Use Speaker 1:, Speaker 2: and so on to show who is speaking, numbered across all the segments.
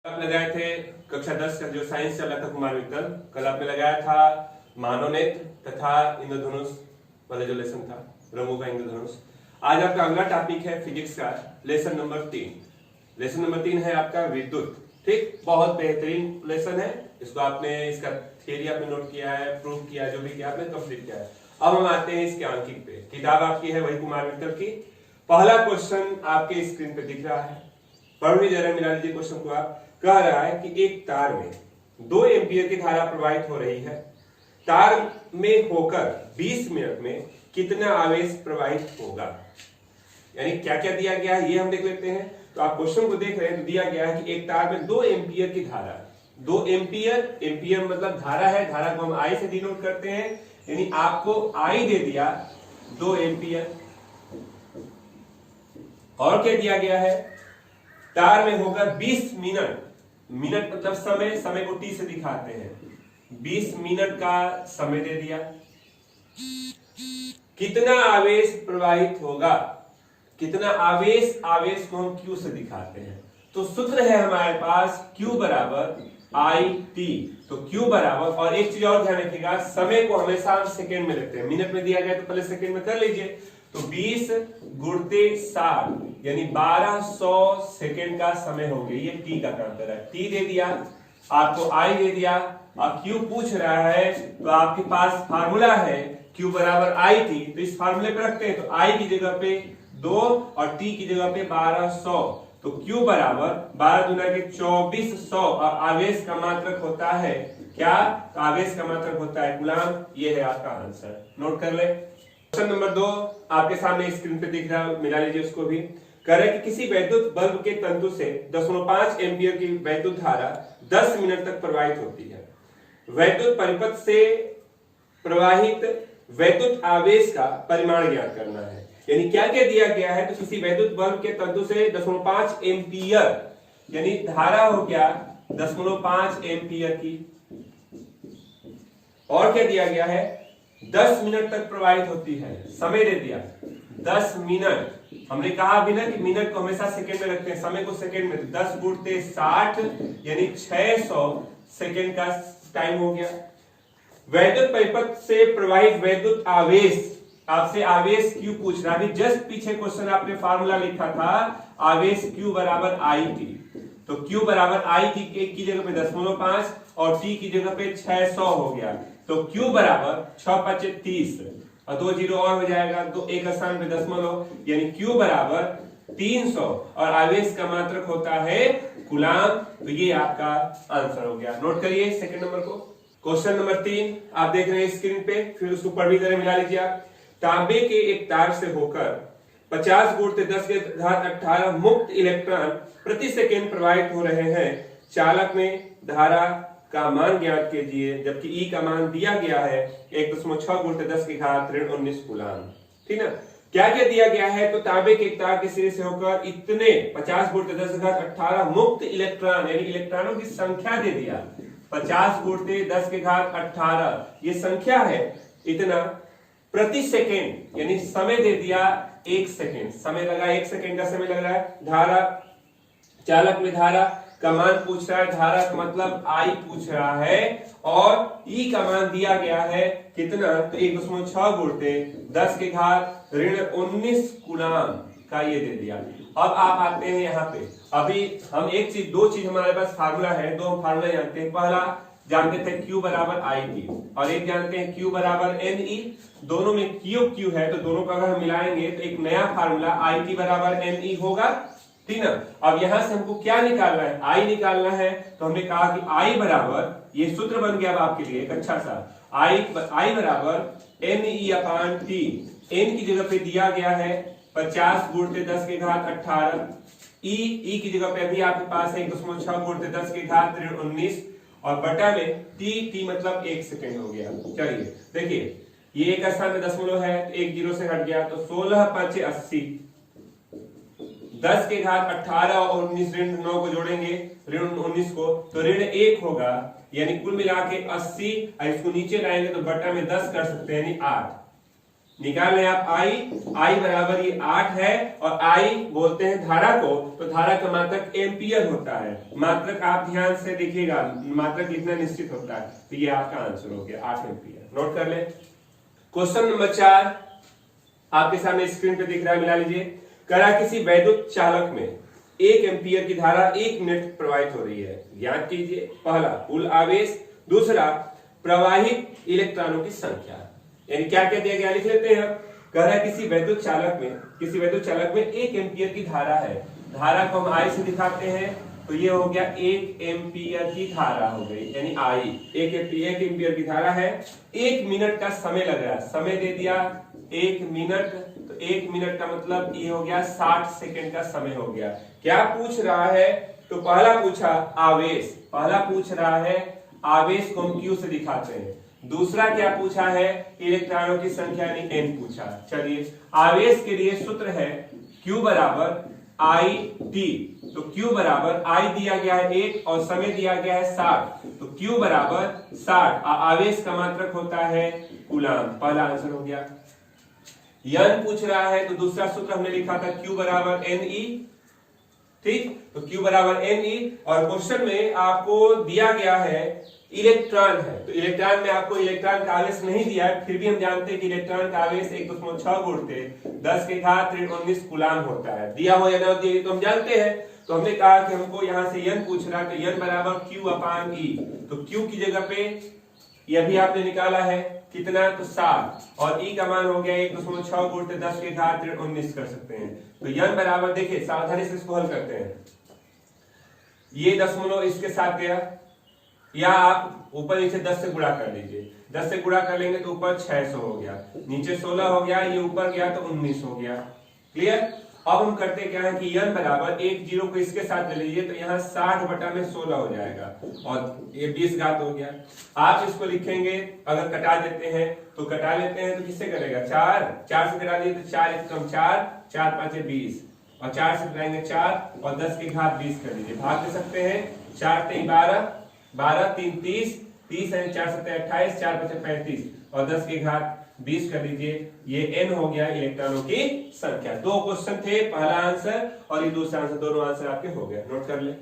Speaker 1: आप लगाए थे कक्षा 10 का जो साइंस चल रहा था कुमार वित्तल, कल आपने लगाया था मानवनेत्र तथा इंद्रधनुष वाला जो लेसन था रंगों का इंद्रधनुष। आज आपका अगला टॉपिक है फिजिक्स का लेसन नंबर 3। लेसन नंबर 3 है आपका विद्युत। ठीक, बहुत बेहतरीन लेसन है। इसको आपने इसका थियरी आपने नोट किया है, प्रूव किया, जो भी किया आपने कंप्लीट किया है। अब हम आते हैं इसके अंकित पे। किताब आपकी है वही कुमार वित्तल की। पहला क्वेश्चन आपके स्क्रीन पे दिख रहा है, पढ़ भी जरा मिला लीजिए क्वेश्चन को। आप कह रहा है कि एक तार में 2 एम्पीयर की धारा प्रवाहित हो रही है। तार में होकर 20 मिनट में कितना आवेश प्रवाहित होगा। यानी क्या क्या दिया गया है ये हम देख लेते हैं। तो आप क्वेश्चन को देख रहे हैं तो दिया गया है कि एक तार में 2 एम्पीयर की धारा, 2 एम्पीयर, एम्पीयर मतलब धारा है, धारा को हम आई से डिनोट करते हैं। यानी आपको आई दे दिया 2 एम्पीयर। और क्या दिया गया है, तार में होकर 20 मिनट, मिनट मतलब समय, समय को टी से दिखाते हैं, 20 मिनट का समय दे दिया। कितना आवेश प्रवाहित होगा, कितना आवेश, आवेश को हम क्यू से दिखाते हैं। तो सूत्र है हमारे पास Q बराबर आई टी। तो Q बराबर, और एक चीज और ध्यान रखिएगा, समय को हमेशा सेकेंड में लिखते हैं। मिनट में दिया गया तो पहले सेकेंड में कर लीजिए। तो 20 गुणते 60 यानी 1200 सेकेंड का समय हो गया। ये टी का काम कर रहा है। टी दे दिया, आपको आई दे दिया, अब क्यू पूछ रहा है तो आपके पास फार्मूला है Q बराबर आई टी। तो इस फार्मूले पे रखते हैं। तो आई की जगह पे 2 और टी की जगह पे 1200। तो Q बराबर 12 दूना के 2400 और आवेश का मात्रक होता है क्या, तो आवेश का मात्रक होता है कूलाम। ये है आपका आंसर, नोट कर ले। क्वेश्चन नंबर 2 आपके सामने स्क्रीन पे दिख रहा है, मिला लीजिए उसको भी। कह रहे कि किसी वैद्युत बल्ब के तंतु से 0.5 एम्पीयर की वैद्युत धारा 10 मिनट तक प्रवाहित होती है। वैद्युत परिपथ से प्रवाहित वैद्युत आवेश का परिमाण ज्ञात करना है। यानी क्या क्या दिया गया है, तो किसी वैद्युत बल्ब के तंतु से 0.5 एम्पीयर यानी धारा हो गया 0.5 एम्पीयर की। और क्या दिया गया है, 10 मिनट तक प्रवाहित होती है। समय दे दिया 10 मिनट। हमने कहा भी ना कि मिनट को हमेशा सेकंड में रखते हैं, समय को सेकंड में। 10 गुणते 60 यानी 600 सेकंड का टाइम हो गया। वैद्युत परिपथ से प्रवाहित वैद्युत आवेश, आपसे आवेश Q पूछ रहा है। जस्ट पीछे क्वेश्चन आपने फार्मूला लिखा था, आवेश Q बराबर आई टी। तो Q बराबर आई टी की जगह पे 0.5 और T की जगह पे 600 हो गया। तो Q बराबर 6 5 30 और 2 जीरो और हो जाएगा, तो एक स्थान पे दशमलव, यानी Q बराबर 300 और आवेश का मात्रक होता है कूलाम। तो ये आपका आंसर हो गया। नोट करिए सेकंड नंबर को। क्वेश्चन नंबर 3 आप देख रहे हैं स्क्रीन पे, फिर उसको पढ़ भी मिला लीजिए आप। तांबे के एक तार से होकर 50 गुणते 10 के घात 18 मुक्त इलेक्ट्रॉन प्रति सेकेंड प्रवाहित हो रहे हैं। चालक में धारा का मान ज्ञात कीजिए, जबकि E का मान दिया गया है 1.6 गुणते 10 के घात 19 कूलाम। ठीक ना, क्या क्या दिया गया है, तो तांबे के एक तार के सिरे से होकर इतने 50 गुणते 10 के घात 18 मुक्त इलेक्ट्रॉन यानी इलेक्ट्रॉनों की संख्या दे दिया 50 गुणते 10 के घात 18, ये संख्या है इतना प्रति सेकेंड, यानी समय दे दिया 1 सेकेंड। समय लगा 1 सेकेंड का समय लग रहा है। धारा, चालक में धारा का मान पूछ रहा है, धारा का मतलब आई पूछ रहा है, और ई का मान दिया गया है कितना, तो 1.6 गुणते 10 के घात 19 कूलाम का ये दे दिया। अब आप आते हैं यहाँ पे। अभी हम एक चीज, 2 चीज हमारे पास फार्मूला है, 2 फार्मूला जानते हैं। पहला जानते थे Q बराबर आई टी और एक जानते हैं Q बराबर एन ई। दोनों में Q है, तो दोनों को अगर हम मिलाएंगे तो एक नया फार्मूला आई टी बराबर एन ई होगा। ठीक ना, अब यहां से हमको क्या निकालना है, आई निकालना है। तो हमने कहा कि आई बराबर, ये सूत्र बन गया अब आपके लिए एक अच्छा सा, आई बराबर एन ई अपान टी। एन की जगह पे दिया गया है 50 गुणते 10 के घात 18, ई की जगह पे अभी आपके पास है 1.6 गुणते 10 के घात 19 और बटा में टी मतलब 1 सेकेंड हो गया। चलिए देखिए, ये एक स्थान में दशमलव है, तो 1 जीरो से हट गया, तो 16 5 80, 10 के घात 18 और 19 ऋण 9 को जोड़ेंगे, ऋण 19 को, तो ऋण 1 होगा। यानी कुल मिला के 80, इसको नीचे लाएंगे तो बटा में 10 कर सकते हैं, यानी 8। निकाल लें आप I बराबर ये 8 है और I बोलते हैं धारा को, तो धारा का मात्रक एम्पियर होता है। मात्रक आप ध्यान से देखिएगा, मात्रक लिखना निश्चित होता है, तो ये आपका आंसर हो गया 8 एम्पियर। नोट कर ले। क्वेश्चन नंबर 4 आपके सामने स्क्रीन पे दिख रहा है, मिला लीजिए। कह रहा किसी वैद्युत चालक में 1 एम्पियर की धारा 1 मिनट प्रवाहित हो रही है। याद कीजिए, पहला कुल आवेश, दूसरा प्रवाहित इलेक्ट्रॉनों की संख्या। यानी क्या क्या दिया गया लिख लेते हैं। कह रहा है किसी वैद्युत चालक में 1 एम्पियर की धारा है। धारा को हम I से दिखाते हैं, तो ये हो गया 1 एम्पियर की धारा हो गई, यानी I 1 एम्पियर की धारा है। 1 मिनट का समय लग रहा है, समय दे दिया 1 मिनट, तो 1 मिनट का मतलब ये हो गया 60 सेकेंड का समय हो गया। क्या पूछ रहा है, तो पहला पूछा आवेश, आवेश को हम Q से दिखाते हैं। दूसरा क्या पूछा है, इलेक्ट्रॉनों की संख्या यानी N पूछा। चलिए, आवेश के लिए सूत्र है Q बराबर I T, तो Q बराबर I दिया गया है 1 और समय दिया गया है 60, तो Q बराबर 60। आवेश का मात्रक होता है कूलाम। पहला आंसर हो गया। N पूछ रहा है, तो दूसरा सूत्र हमने लिखा था Q बराबर Ne, ठीक, तो Q बराबर Ne। और क्वेश्चन में आपको दिया गया है इलेक्ट्रॉन है, तो इलेक्ट्रॉन में आपको इलेक्ट्रॉन का आवेश नहीं दिया है, फिर भी हम जानते हैं कि इलेक्ट्रॉन का आवेश 1.6 गुणित 10 के घात 19 कूलाम होता है। दिया हो या ना दिया तो हम जानते हैं, तो हमने कहा कि हमको यहाँ से N पूछ रहा है, तो N बराबर Q अपान E, तो Q की जगह पे यह भी आपने निकाला है कितना, तो 7, और E का मान हो गया 1.6 गुणित 10 के घात 19 कर सकते हैं। तो N बराबर, देखिए सावधानी से इसको हल करते हैं, ये दशमलव इसके साथ गया, या आप ऊपर नीचे 10 से गुणा कर लीजिए। 10 से गुणा कर लेंगे तो ऊपर 600 हो गया, नीचे 16 हो गया, ये ऊपर गया तो 19 हो गया। क्लियर। अब हम करते क्या है कि N बराबर 1 जीरो को इसके साथ ले लीजिए, तो यहाँ 60 बटा में 16 हो जाएगा, और ये 20 घात हो गया। आप इसको लिखेंगे, अगर कटा देते हैं तो कटा लेते हैं, तो किससे करेगा, 4 से कटा दिए तो 4 1 कम 4, 4 5 20, और 4 से कटाएंगे 4, और 10 के घात 20 कर लीजिए। भाग दे सकते हैं, 4 3 12, 12 3 30, 30 है 4 7 28, 4 5 35, और 10 के घात 20 कर लीजिए। ये N हो गया इलेक्ट्रॉनों की संख्या। 2 क्वेश्चन थे, पहला आंसर और ये दूसरा आंसर, दोनों आंसर आपके हो गए। नोट कर ले।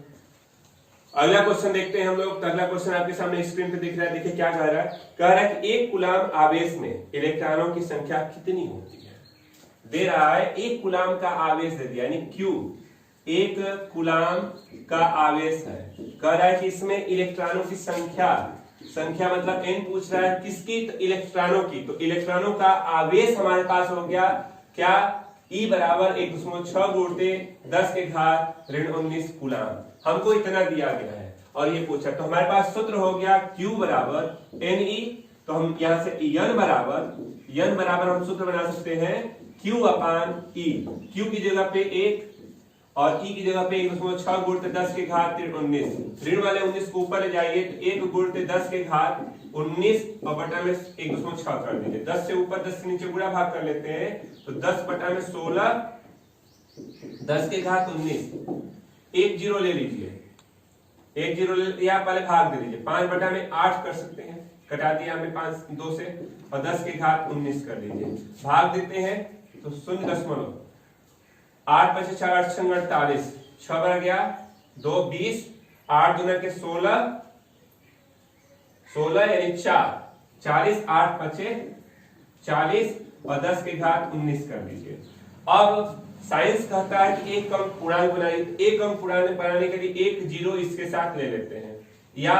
Speaker 1: अगला क्वेश्चन देखते हैं हम लोग। अगला क्वेश्चन आपके सामने स्क्रीन पे दिख रहा है, देखिए क्या कह रहा है कि 1 कूलाम आवेश में इलेक्ट्रॉनों की संख्या कितनी होती है। दे रहा है 1 कूलाम का आवेश दे दिया, यानी Q 1 कूलाम का आवेश है। कह रहा है कि इसमें इलेक्ट्रॉनों की संख्या मतलब N पूछ रहा है किसकी, तो इलेक्ट्रॉनों की। तो इलेक्ट्रॉनों का आवेश हमारे पास हो गया क्या, E बराबर 1.6 गुणित 10 के घात 19 कूलाम। हमको इतना दिया गया है और ये पूछा, तो हमारे पास सूत्र हो गया Q बराबर Ne। तो हम यहाँ से N बराबर हम सूत्र बना सकते हैं Q अपान E। Q की जगह पे 1 और E की जगह पे 1.6 गुणित 10 के घात 19, ऋण वाले 19 को ऊपर ले जाइए, तो 1 गुणित 10 के घात 19 और बटा में 1.6 कर दीजिए। 10 से ऊपर 10 से नीचे गुणा भाग कर लेते हैं, तो 10 बटा में 16, 10 के घात 19, 1 जीरो ले लीजिए, 1 जीरो या पहले भाग दे दीजिए, 5 बटा में 8 कर सकते हैं, कटा दिया हमने 5 2 से, और 10 के घात 19 कर लीजिए। भाग देते हैं तो 0.8 5 4 8 6 48, 6 बन गया 2 20, 8 दूना के 16 यानी 4, 40, 8 5 40 और 10 के घात 19 कर दीजिए। अब साइंस कहता है कि एक क्रम पूर्णांक बनाइए, एक क्रम पूर्णांक बनाने के लिए 1 जीरो इसके साथ ले लेते हैं, या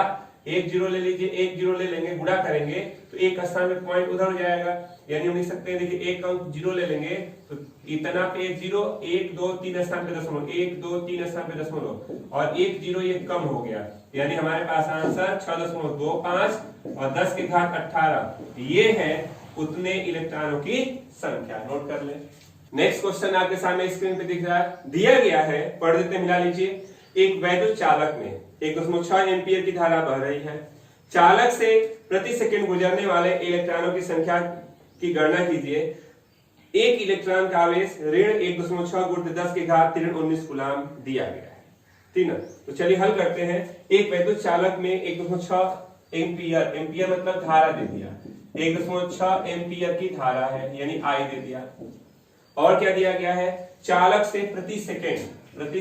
Speaker 1: 1 जीरो ले लीजिए, 1 जीरो ले लेंगे, गुणा करेंगे तो एक स्थान पे पॉइंट उधर हो जाएगा, यानी हम लिख सकते हैं, देखिए 1 अंक जीरो ले लेंगे तो इतना पे 1 जीरो, 1 2 3 स्थान पे दशमलव, 1 2 3 स्थान पे दशमलव, और 1 जीरो ये कम हो गया, यानी हमारे पास आंसर 6.25 और 10 के घात 18, ये है उतने इलेक्ट्रॉनों की संख्या। नोट कर ले। नेक्स्ट क्वेश्चन आपके सामने स्क्रीन पे दिख रहा है, दिया गया है, पढ़ देते मिला लीजिए। एक वैद्युत चालक में 1.6 एम्पीयर की धारा बह रही है। चालक से प्रति सेकंड गुजरने वाले इलेक्ट्रॉनों की संख्या की गणना कीजिए। एक इलेक्ट्रॉन का आवेश ऋण 1.6 गुणित 10 के घात 19 कूलाम दिया गया है। ठीक है, तो चलिए हल करते हैं। एक वैद्युत चालक में 1.6 एम्पीयर, एम्पीयर मतलब धारा दे दिया, 1.6 एम्पियर की धारा है, यानी आई दे दिया। और क्या दिया गया है, चालक से प्रति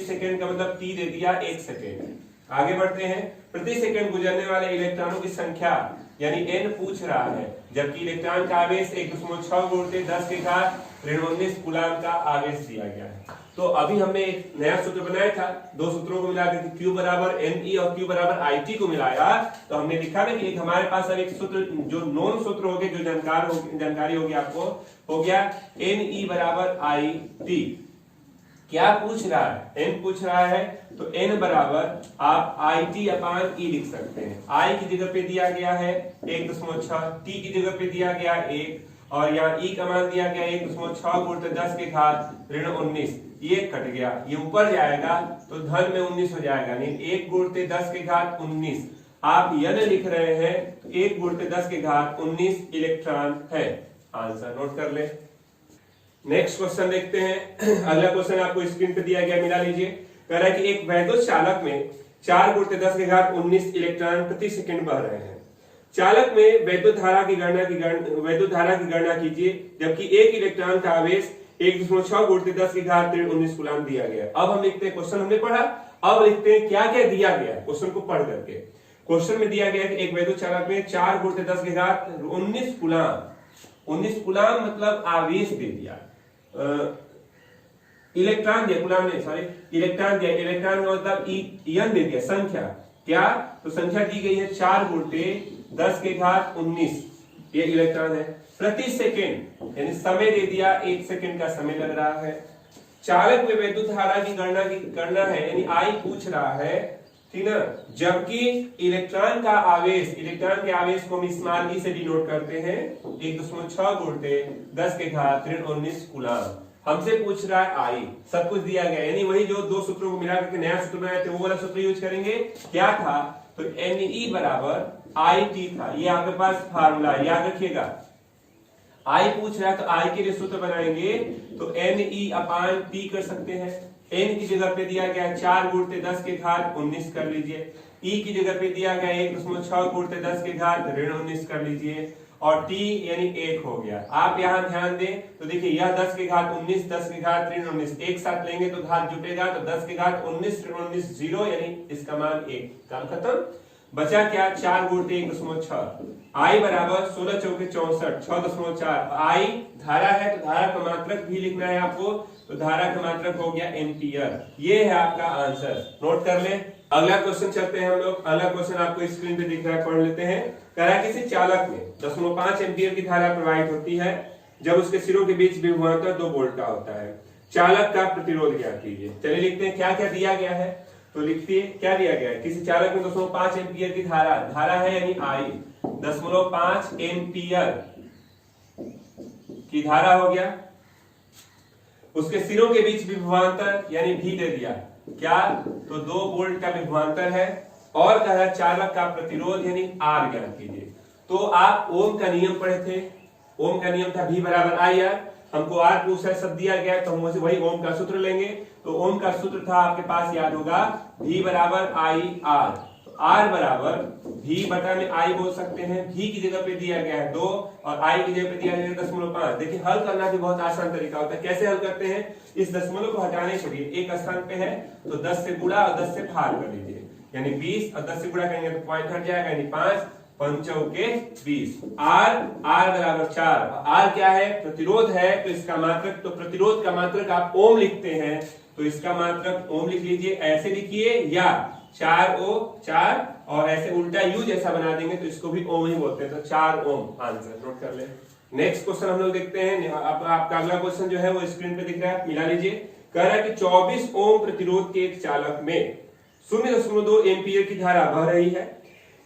Speaker 1: सेकेंड का मतलब टी दे दिया 1 सेकेंड। आगे बढ़ते हैं, प्रति सेकंड गुजरने वाले इलेक्ट्रॉनों की संख्या यानी n पूछ रहा है, जबकि इलेक्ट्रॉन का आवेश 1.6 गुणित 10 के घात ऋण 19 कूलाम का आवेश दिया गया है। तो अभी हमने एक नया सूत्र बनाया था, दो सूत्रों को मिलाकर Q बराबर Ne और Q बराबर IT को मिलाया, तो हमने लिखा ना कि एक हमारे पास अब एक सूत्र जो नॉन सूत्र हो गया, जो जानकारी होगी आपको, हो गया Ne बराबर IT। क्या पूछ रहा है, n पूछ रहा है, तो n बराबर आप IT अपान E लिख सकते हैं। I की जगह पे दिया गया है 1.6, T की जगह पे दिया गया 1, और यहाँ E का मान दिया गया 1.6 गुणित 10 के घात ऋण 19। ये कट गया, ये ऊपर जाएगा तो धन में 19 हो जाएगा, नहीं 1 गुणित 10 के घात 19। आप n लिख रहे हैं तो 1 गुणित 10 के घात 19 इलेक्ट्रॉन है। आंसर नोट कर ले। नेक्स्ट क्वेश्चन देखते हैं। अगला क्वेश्चन आपको स्क्रीन पे दिया गया, मिला लीजिए। कह रहा है कि एक वैद्युत चालक में 4 गुणित 10 के घात 19 इलेक्ट्रॉन प्रति सेकंड बह रहे हैं। चालक में वैद्युत धारा की गणना कीजिए, जबकि एक इलेक्ट्रॉन का आवेश 1.6 गुणित 10 के घात 19 कूलाम दिया गया। अब हम लिखते हैं, क्वेश्चन हमने पढ़ा, अब लिखते हैं क्या क्या दिया गया क्वेश्चन को पढ़ करके। क्वेश्चन में दिया गया कि एक वैद्युत चालक में 4 गुणित 10 के घात 19 कूलाम मतलब आवेश दे दिया, इलेक्ट्रॉन दिया, कूलाम नहीं सॉरी, इलेक्ट्रॉन दिया, इलेक्ट्रॉन का मतलब ईएन दे दिया, संख्या क्या, तो संख्या दी गई है 4 गुणित 10 के घात 19, ये इलेक्ट्रॉन है। प्रति सेकेंड यानी समय दे दिया, 1 सेकेंड का समय लग रहा है। चालक में वैद्युत धारा की गणना है, यानी आई पूछ रहा है, ठीक ना, जबकि इलेक्ट्रॉन का आवेश, इलेक्ट्रॉन के आवेश को हम स्मॉल ई से डिनोट करते हैं 1.6 गुणित 10 के घात 19 कूलाम। हमसे पूछ रहा है आई, सब कुछ दिया गया, यानी वही जो दो सूत्रों को मिला करके नया सूत्र बनाए थे वो वाला सूत्र यूज करेंगे। क्या था, तो Ne बराबर IT था, ये आपके पास फार्मूला याद रखिएगा। आई पूछ रहा है तो आई के लिए सूत्र बनाएंगे तो Ne अपान T कर सकते हैं। n की जगह पे दिया गया 4 गुणित 10 के घात 19 कर लीजिए, E की जगह पे दिया गया 1.6 गुणित 10 के घात ऋण 19 कर लीजिए, और T यानी 1 हो गया। आप यहाँ ध्यान दें तो देखिए यह 10 के घात 19, 10 के घात ऋण 19 एक साथ लेंगे तो घात जुटेगा, तो 10 के घात 19 ऋण 19 0, यानी इसका मान 1। काम खत्म। बचा क्या, 4 गुणित 1.6, आई बराबर 16 चौके 64, 6.4। आई धारा है तो धारा का मात्रक भी लिखना है आपको, तो धारा का मात्रक हो गया एम्पियर। ये है आपका आंसर, नोट कर ले। अगला क्वेश्चन चलते हैं हम लोग। अगला क्वेश्चन आपको स्क्रीन पे दिख रहा है, पढ़ लेते हैं। कह रहा है किसी चालक में 0.5 एम्पियर की धारा प्रवाहित होती है जब उसके सिरों के बीच विभवांतर 2 वोल्ट का होता है। चालक का प्रतिरोध ज्ञात कीजिए। चलिए लिखते हैं क्या क्या दिया गया है, तो लिखिए क्या दिया गया है। किसी चालक में 0.5 एम्पियर की धारा है, यानी आई 0.5 एम्पियर की धारा हो गया। उसके सिरों के बीच विभवांतर यानी भी दे दिया, क्या, तो 2 वोल्ट का विभवांतर है। और कह रहा चालक का प्रतिरोध यानी आर ज्ञात कीजिए। तो आप ओम का नियम पढ़े थे, ओम का नियम था V बराबर आई आर, हमको आर पूछा सब दिया गया तो हम वही ओम का सूत्र लेंगे। तो ओम का सूत्र था आपके पास याद होगा V बराबर आई आर, तो आर बराबर V बटा में आई बोल सकते हैं। V की जगह पे दिया गया है 2 और आई की जगह पे दिया गया है 0.5। देखिए हल करना भी बहुत आसान तरीका होता है। कैसे हल करते हैं, इस दशमलव को हटाने के लिए एक स्थान पे है तो 10 से गुणा और 10 से भाग कर लीजिए, यानी 20, और 10 से गुणा करेंगे तो पॉइंट हट जाएगा, यानी 5 पंचौके 20। आर बराबर 4। आर क्या है, प्रतिरोध है, तो इसका मात्रक, तो प्रतिरोध का मात्रक आप ओम लिखते हैं तो इसका मात्रक ओम लिख लीजिए, ऐसे लिखिए, या 4 ओ 4, और ऐसे उल्टा यू जैसा बना देंगे तो इसको भी ओम ही बोलते हैं, तो 4 ओम। आंसर नोट कर ले। नेक्स्ट क्वेश्चन हम लोग देखते हैं। आपका अगला क्वेश्चन जो है वो स्क्रीन पे दिख रहा है, मिला लीजिए। कह रहा है कि 24 ओम प्रतिरोध के एक चालक में 0.2 एम्पियर की धारा बह रही है।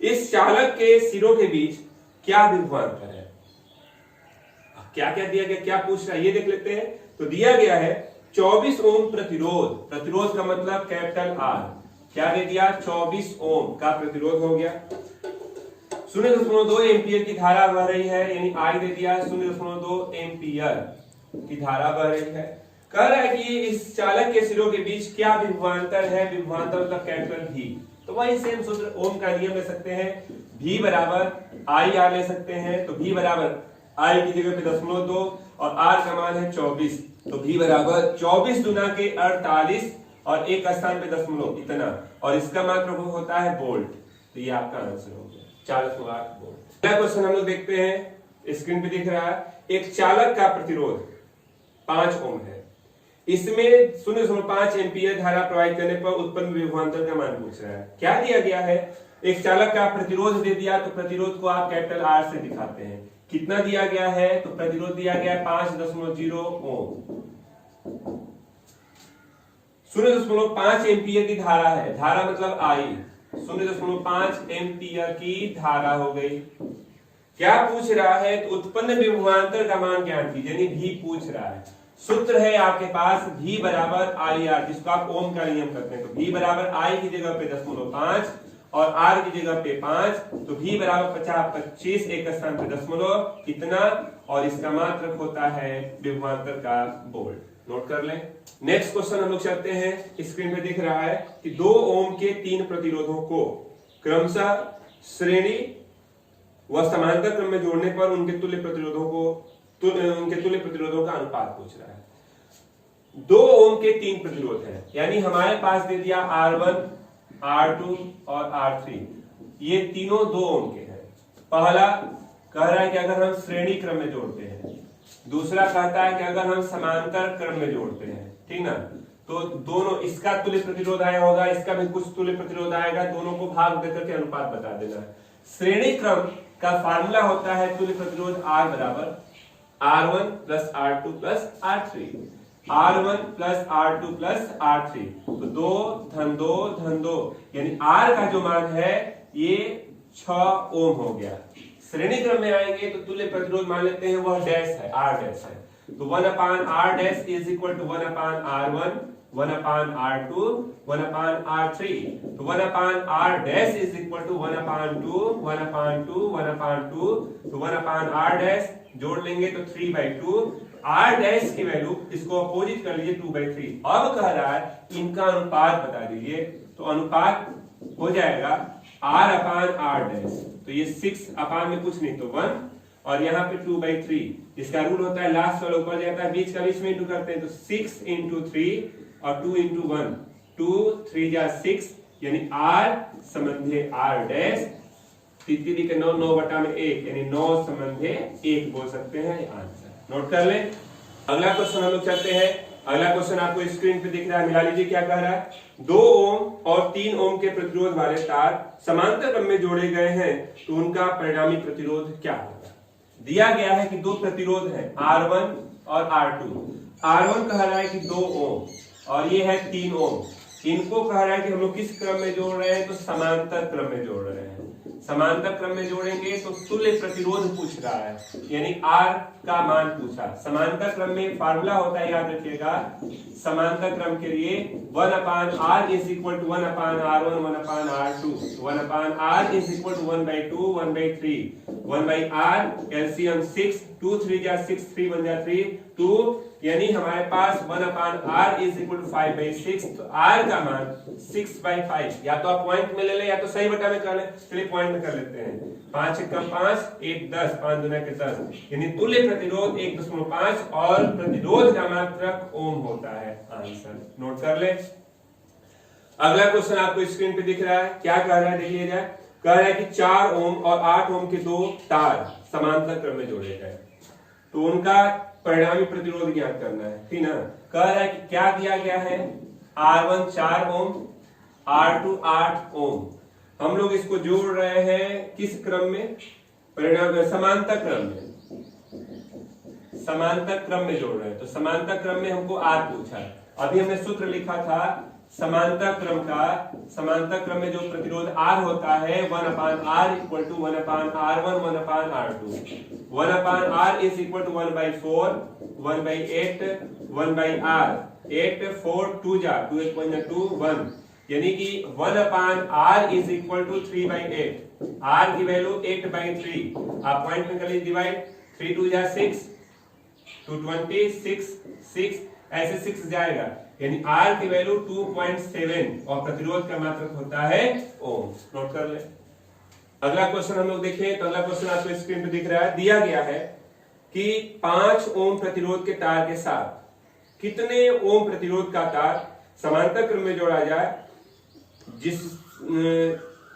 Speaker 1: इस चालक के सिरों के बीच क्या विभवांतर है। क्या क्या दिया गया, क्या पूछ रहा है ये देख लेते हैं। तो दिया गया है 24 ओम प्रतिरोध, प्रतिरोध का मतलब कैपिटल आर, क्या दे दिया, 24 ओम का प्रतिरोध हो गया। 0.2 एम्पियर की धारा बह रही है, यानी आई दे दिया 0.2 एम्पियर की धारा बह रही है। कह रहा है कि इस चालक के सिरों के बीच क्या विभवांतर है, विभवांतर मतलब कैपिटल भी। तो वही सेम सूत्र ओम का नियम ले सकते हैं, V बराबर आई आर ले सकते हैं। तो V बराबर आई की जगह पे 0.2 और R का मान है 24, तो V बराबर 24 गुना के 48 और एक स्थान पे दशमलव इतना, और इसका मात्रक होता है वोल्ट। तो ये आपका आंसर हो गया 4.8 वोल्ट। अगला क्वेश्चन हम लोग देखते हैं, स्क्रीन पे दिख रहा है, एक चालक का प्रतिरोध 5 ओम है, इसमें 0.5 एम्पीयर धारा प्रवाहित करने पर उत्पन्न विभवांतर का मान पूछ रहा है। क्या दिया गया है, एक चालक का प्रतिरोध दे दिया, तो प्रतिरोध को आप कैपिटल R से दिखाते हैं। कितना दिया गया है, तो प्रतिरोध दिया गया है 5.0 ओम। 0.5 एम्पीयर की धारा है, धारा मतलब आई, 0.5 एम्पीयर की धारा हो गई। क्या पूछ रहा है, तो उत्पन्न विभवांतर का मान ज्ञात कीजिए, यानी V पूछ रहा है। सूत्र है आपके पास V बराबर आई आर, जिसको आप ओम का नियम करते हैं। तो V बराबर आई की जगह पे 0.5 और R की जगह पे 5, तो V बराबर 50-25 एक स्थान पे दशमलव इतना, और इसका मात्रक होता है विभवांतर का वोल्ट। नोट कर लें। नेक्स्ट क्वेश्चन हम लोग चलते हैं, स्क्रीन पे दिख रहा है कि 2 ओम के 3 प्रतिरोधों को क्रमशः श्रेणी व समांतर क्रम में जोड़ने पर उनके तुल्य प्रतिरोधों का अनुपात पूछ रहा है। 2 ओम के 3 प्रतिरोध हैं, यानी हमारे पास दे दिया R1, R2 और R3, ये तीनों 2 ओम के हैं। पहला कह रहा है कि अगर हम श्रेणी क्रम में जोड़ते हैं, दूसरा कहता है कि अगर हम समांतर क्रम में जोड़ते हैं, ठीक ना, तो दोनों, इसका तुल्य प्रतिरोध आया होगा, इसका भी कुछ तुल्य प्रतिरोध आएगा, दोनों को भाग देकर के अनुपात बता देना है। श्रेणी क्रम का फार्मूला होता है तुल्य प्रतिरोध R बराबर R1 plus R2 plus R3, R1 plus R2 plus R3, तो 2 धन 2 धन 2, यानी R का जो मान है ये 6 ओम हो गया। श्रेणी क्रम में आएंगे तो तुल्य प्रतिरोध मान लेते हैं वह डैश है, R डैश है, तो 1/R dash is equal to 1/R1, 1/R2, 1/R3, तो 1/R dash is equal to 1/2, 1/2, 1/2, तो 1/R डैश जोड़ लेंगे तो 3/2, R डैश की वैल्यू इसको अपोजिट कर लीजिए 2/3। अब कह रहा है इनका अनुपात बता दीजिए, तो अनुपात हो जाएगा R/R डैश, तो ये 6 अपान में कुछ नहीं तो 1, और यहाँ पे 2/3, इसका रूल होता है लास्ट वाला ऊपर जाता है, बीच का बीच में इंटू करते हैं, तो 6 × 3 और 2 × 1, 2 3 जा 6, यानी R समंधे R डैश, 3 के 9, 9/1, यानी 9 समंधे 1 बोल सकते हैं आंसर। नोट कर लें। अगला क्वेश्चन हम लोग चलते हैं। अगला क्वेश्चन आपको स्क्रीन पे दिख रहा है, मिला लीजिए क्या कह रहा है। 2 ओम और 3 ओम के प्रतिरोध वाले तार समांतर क्रम में जोड़े गए हैं, तो उनका परिणामी प्रतिरोध क्या होगा। दिया गया है कि 2 प्रतिरोध है R1 और R2। R1 कह रहा है कि 2 ओम और ये है 3 ओम, इनको कह रहा है कि हम लोग किस क्रम में जोड़ रहे हैं, तो समांतर क्रम में जोड़ रहे हैं। समांतर क्रम में जोड़ेंगे तो तुल्य प्रतिरोध पूछ रहा है, यानी R का मान पूछा। समांतर क्रम में फार्मूला होता है, याद रखिएगा, समांतर क्रम के लिए 1/R is equal to 1/R1, 1/R2, 1/R is equal to 1/2, 1/3, 1/R LCM 6, 2 3 जा 6, 3 1 जा 3, 2, यानी हमारे पास 1/R इज इक्वल टू 5/6, तो R का मान 6/5, या तो आप पॉइंट में ले लें या तो सही बटा में कर लें। चलिए पॉइंट में कर लेते हैं, 5 × 5 1 10, 5 दूना के 10, यानी तुल्य प्रतिरोध 1.5 और प्रतिरोध का मात्रक ओम होता है आंसर। नोट कर ले। अगला क्वेश्चन आपको स्क्रीन पे दिख रहा है, क्या कह रहा है देखिए जाए। कह रहा है कि 4 ओम और 8 ओम के 2 तार समांतर क्रम में जोड़े गए, तो उनका परिणामी प्रतिरोध ज्ञात करना है, ठीक ना। कह रहा है कि क्या दिया गया है, R1 4 ओम, R2 8 ओम, हम लोग इसको जोड़ रहे हैं किस क्रम में, परिणाम समांतर क्रम में, समांतर क्रम में जोड़ रहे हैं। तो समांतर क्रम में हमको R पूछा, अभी हमने सूत्र लिखा था समांतर क्रम का, समांतर क्रम में जो प्रतिरोध R होता है 1/R equal to 1/R1, 1/R2, 1/R is equal to 1/4, 1/8, 1/R, 8 4 2 जा 2 1 2 1, यानी कि 1/R is equal to 3/8, R की वैल्यू 8/3, आप पॉइंट में कर लीजिए डिवाइड, 3 2 जा 6, 2 20, 6 6, ऐसे 6 जाएगा, यानी R की वैल्यू 2.7 और प्रतिरोध का मात्रक होता है ओम। नोट कर ले। अगला क्वेश्चन हम लोग देखें तो अगला क्वेश्चन आपको स्क्रीन पे दिख रहा है, दिया गया है कि 5 ओम प्रतिरोध के तार के साथ कितने ओम प्रतिरोध का तार समांतर क्रम में जोड़ा जाए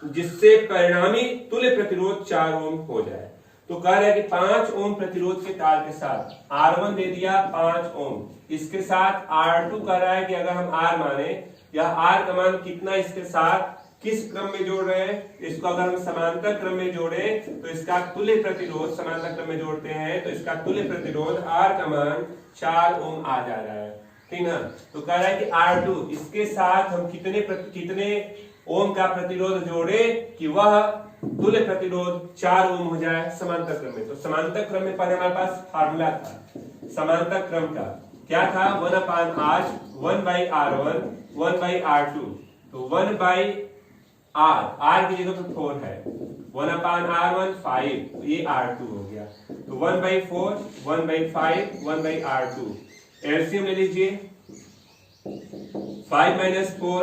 Speaker 1: जिससे परिणामी तुल्य प्रतिरोध 4 ओम हो जाए। तो कह रहा है कि 5 ओम प्रतिरोध के तार के साथ R1 दे दिया 5 ओम, इसके साथ R2 कह रहा है कि अगर हम R माने या R का मान कितना इसके साथ किस क्रम में जोड़ रहे हैं, इसको अगर हम समांतर क्रम में जोड़े तो इसका तुल्य प्रतिरोध, समांतर क्रम में जोड़ते हैं तो इसका तुल्य प्रतिरोध R का मान 4 ओम आ जा रहा है, ठीक ना। तो कह रहा है कि R2 इसके साथ हम कितने ओम का प्रतिरोध जोड़े कि वह तुल्य प्रतिरोध 4 ओम हो जाए समांतर क्रम में। तो समांतर क्रम में पहले हमारे पास फार्मूला था समांतर क्रम का, क्या था 1/R 1/R1 1/R2। तो 1/R, R की जगह पे 4 है, 1/R1 5, तो ये R2 हो गया। तो 1/4 1/5 1/R2, एलसीएम ले लीजिए 5 - 4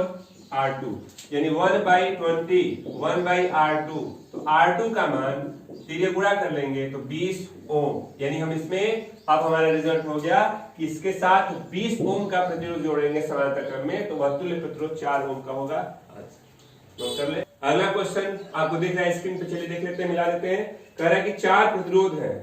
Speaker 1: R2, यानी 1/20 1/R2। तो R2 का मान सीधे गुणा कर लेंगे तो 20 ओम, यानी हम इसमें अब हमारा रिजल्ट हो गया कि इसके साथ 20 ओम का प्रतिरोध जोड़ेंगे समांतर क्रम में तो वह तुल्य प्रतिरोध 4 ओम का होगा। नोट कर ले। अगला क्वेश्चन आपको दिख रहा है स्क्रीन पे, चलिए देख लेते हैं, मिला लेते हैं। कह रहा है कि 4 प्रतिरोध है,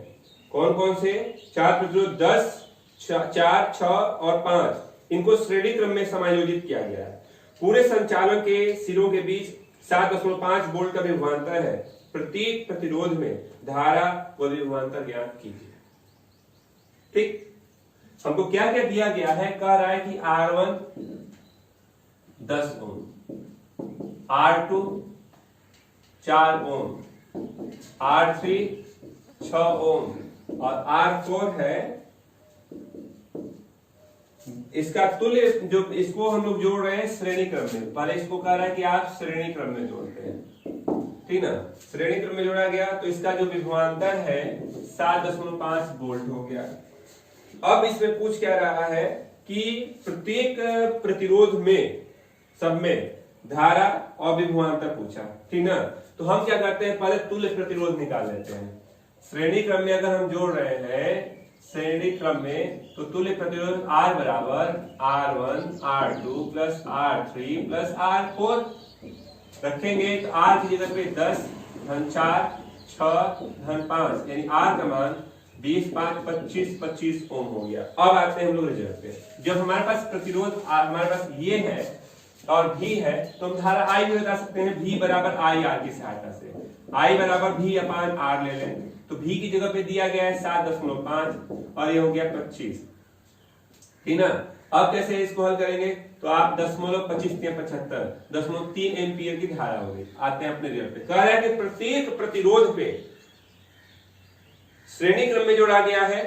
Speaker 1: कौन कौन से 4 प्रतिरोध 10 4 6 और 5, इनको श्रेणी क्रम में समायोजित किया गया है। पूरे संचालन के सिरों के बीच 7.5 वोल्ट का विभवांतर है, प्रत्येक प्रतिरोध में धारा व विभवांतर ज्ञात कीजिए। ठीक, हमको क्या क्या दिया गया है, कह रहा है कि R1 10 ओम, R2 4 ओम, R3 6 ओम और R4 है इसका तुल्य, जो इसको हम लोग जोड़ रहे हैं श्रेणी क्रम में। पहले इसको कह रहा है कि आप श्रेणी क्रम में जोड़ते हैं, ठीक ना। श्रेणी क्रम में जोड़ा गया तो इसका जो विभवांतर है 7.5 वोल्ट हो गया। अब इसमें पूछ क्या रहा है कि प्रत्येक प्रतिरोध में सब में धारा और विभवांतर पूछा, ठीक ना। तो हम क्या करते हैं, पहले तुल्य प्रतिरोध निकाल लेते हैं। श्रेणी क्रम में अगर हम जोड़ रहे हैं श्रेणी क्रम में तो तुल्य प्रतिरोध R बराबर R1 R2 plus R3 plus R4 रखेंगे तो R की जगह पे 10 धन 4 6 धन 5, यानी R का मान 20 5 25 ओम हो गया। अब आते हैं हम लोग रिजल्ट पे। जब हमारे पास प्रतिरोध हमारे पास ये है और V है तो हम धारा I भी बता सकते हैं, V बराबर IR की सहायता से। I बराबर V अपान R ले लें तो V की जगह पे दिया गया है 7.5 और ये हो गया 25, ठीक ना। अब कैसे इसको हल करेंगे तो आप 10.25 75 10.3 एम्पियर की धारा होगी। आते हैं अपने रिजल्ट पे। कह रहा है कि प्रत्येक प्रतिरोध पे श्रेणी क्रम में जोड़ा गया है,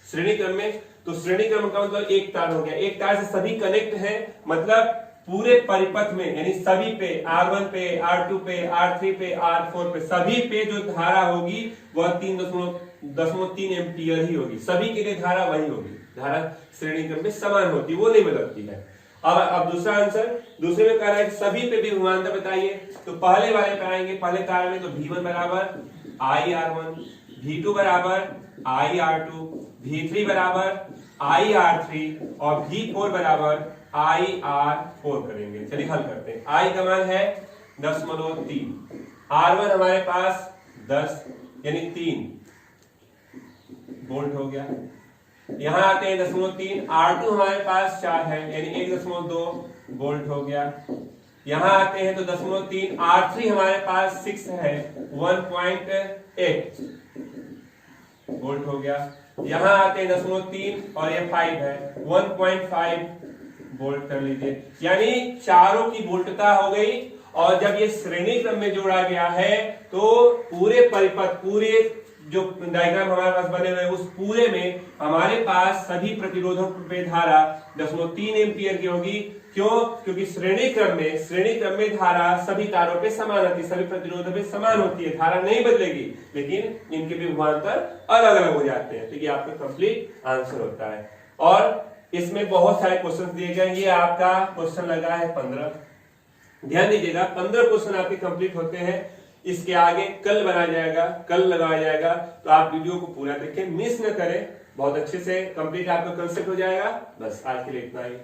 Speaker 1: श्रेणी क्रम में, तो श्रेणी क्रम का मतलब एक तार हो गया, एक तार से सभी कनेक्ट है, मतलब पूरे परिपथ में, यानी सभी पे R1 पे R2 पे R3 पे R4 पे सभी पे जो धारा होगी वह 3.3 एम्पियर ही होगी। सभी के लिए धारा वही होगी, धारा श्रेणी क्रम में समान होती है, वो नहीं बदलती है। अब दूसरा आंसर, दूसरे में कह रहा है कि सभी पे भी विभवांतर बताइए, तो पहले वाले पे आएंगे, पहले तार में तो V1 बराबर IR1, V2 बराबर IR2, V3 बराबर IR3 और V4 बराबर IR4 करेंगे। चलिए हल करते हैं। I का मान है 10.3, R1 हमारे पास 10 यानी 3 वोल्ट हो गया। यहां आते हैं 0.3, R2 हमारे पास 4 है यानी 1.2 वोल्ट हो गया। यहां आते हैं तो 0.3, R3 हमारे पास 6 है 1.8 वोल्ट हो गया। यहां आते हैं 0.3 और ये 5 है 1.5 वोल्ट कर लीजिए, यानी चारों की वोल्टता हो गई। और जब ये श्रेणी क्रम में जोड़ा गया है तो पूरे परिपथ, पूरे जो डायग्राम हमारे पास बने हुए उस पूरे में हमारे पास सभी प्रतिरोधों पे धारा 0.3 एम्पियर की होगी। क्यों? क्योंकि श्रेणी क्रम में धारा सभी तारों पे समान होती है, सभी प्रतिरोधों पे समान होती है, धारा नहीं बदलेगी, लेकिन इनके विभवांतर अलग अलग हो जाते हैं। तो ये आपका कंप्लीट आंसर होता है। और इसमें बहुत सारे क्वेश्चन दिए गए। ये आपका क्वेश्चन लगा है 15। ध्यान दीजिएगा 15 क्वेश्चन आपके कंप्लीट होते हैं। इसके आगे कल बनाया जाएगा, कल लगाया जाएगा, तो आप वीडियो को पूरा देखें, मिस न करें। बहुत अच्छे से कंप्लीट आपका कंसेप्ट हो जाएगा। बस आज के लिए इतना ही।